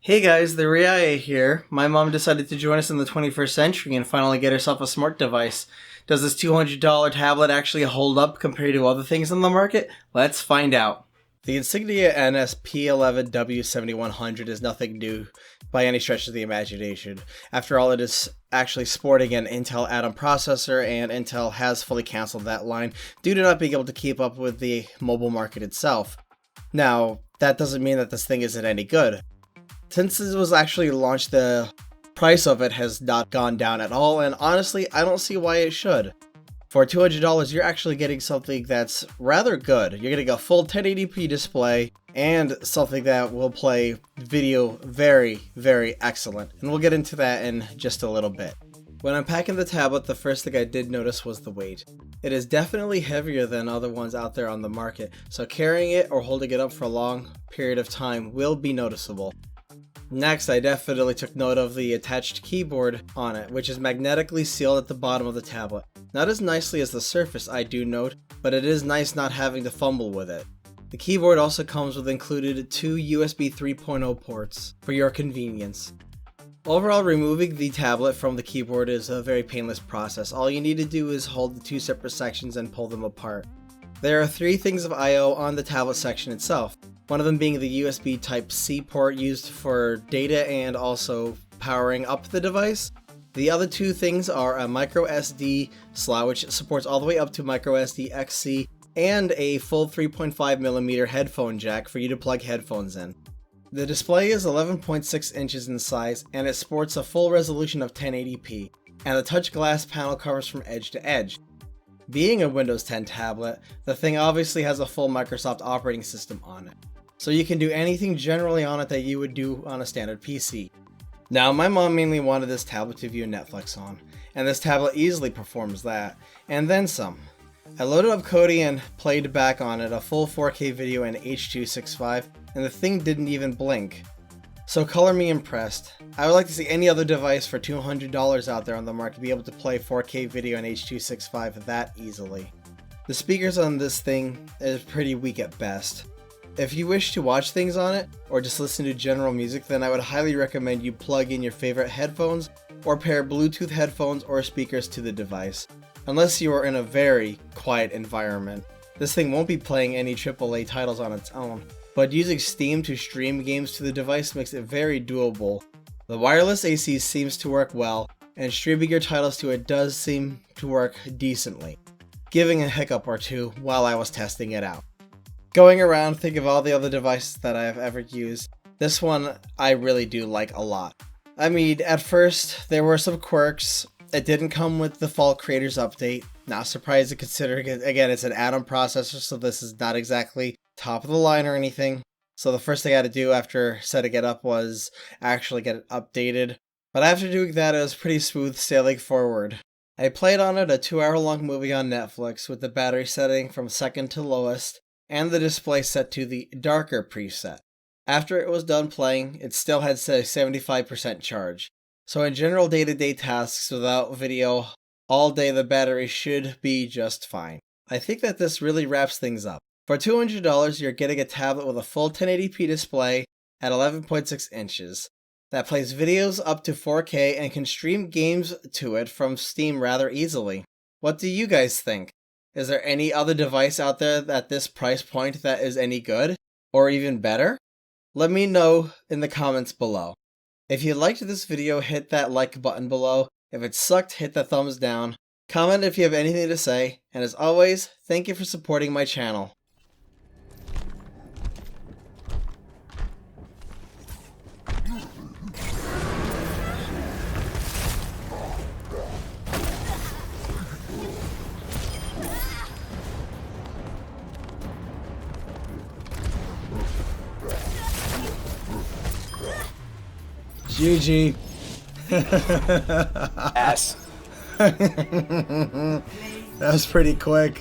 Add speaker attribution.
Speaker 1: Hey guys, TheRiaya here. My mom decided to join us in the 21st century and finally get herself a smart device. Does this $200 tablet actually hold up compared to other things on the market? Let's find out. The Insignia NS-P11W7100 is nothing new by any stretch of the imagination. After all, it is actually sporting an Intel Atom processor, and Intel has fully canceled that line due to not being able to keep up with the mobile market itself. Now, that doesn't mean that this thing isn't any good. Since it was actually launched, the price of it has not gone down at all, and honestly, I don't see why it should. For $200, you're actually getting something that's rather good. You're getting a full 1080p display and something that will play video very, very excellent. And we'll get into that in just a little bit. When unpacking the tablet, the first thing I did notice was the weight. It is definitely heavier than other ones out there on the market, so carrying it or holding it up for a long period of time will be noticeable. Next, I definitely took note of the attached keyboard on it, which is magnetically sealed at the bottom of the tablet. Not as nicely as the Surface, I do note, but it is nice not having to fumble with it. The keyboard also comes with included two USB 3.0 ports for your convenience. Overall, removing the tablet from the keyboard is a very painless process. All you need to do is hold the two separate sections and pull them apart. There are three things of I/O on the tablet section itself. One of them being the USB Type-C port used for data and also powering up the device. The other two things are a micro SD slot, which supports all the way up to micro SD XC, and a full 3.5mm headphone jack for you to plug headphones in. The display is 11.6 inches in size, and it sports a full resolution of 1080p, and the touch glass panel covers from edge to edge. Being a Windows 10 tablet, the thing obviously has a full Microsoft operating system on it, so you can do anything generally on it that you would do on a standard PC. Now, my mom mainly wanted this tablet to view Netflix on, and this tablet easily performs that, and then some. I loaded up Kodi and played back on it a full 4K video in H.265, and the thing didn't even blink. So color me impressed. I would like to see any other device for $200 out there on the market be able to play 4K video in H.265 that easily. The speakers on this thing is pretty weak at best. If you wish to watch things on it, or just listen to general music, then I would highly recommend you plug in your favorite headphones, or pair Bluetooth headphones or speakers to the device. Unless you are in a very quiet environment. This thing won't be playing any AAA titles on its own, but using Steam to stream games to the device makes it very doable. The wireless AC seems to work well, and streaming your titles to it does seem to work decently, giving a hiccup or two while I was testing it out. Going around, think of all the other devices that I have ever used. This one I really do like a lot. I mean, at first there were some quirks. It didn't come with the Fall Creators Update. Not surprising considering, again, it's an Atom processor, so this is not exactly top of the line or anything. So the first thing I had to do after setting it up was actually get it updated. But after doing that, it was pretty smooth sailing forward. I played on it a 2-hour-long movie on Netflix with the battery setting from second to lowest, and the display set to the darker preset. After it was done playing, it still had a 75% charge. So in general day-to-day tasks without video all day, the battery should be just fine. I think that this really wraps things up. For $200, you're getting a tablet with a full 1080p display at 11.6 inches that plays videos up to 4K and can stream games to it from Steam rather easily. What do you guys think? Is there any other device out there at this price point that is any good, or even better? Let me know in the comments below. If you liked this video, hit that like button below. If it sucked, hit the thumbs down. Comment if you have anything to say, and as always, thank you for supporting my channel. GG.
Speaker 2: Ass.
Speaker 1: That was pretty quick.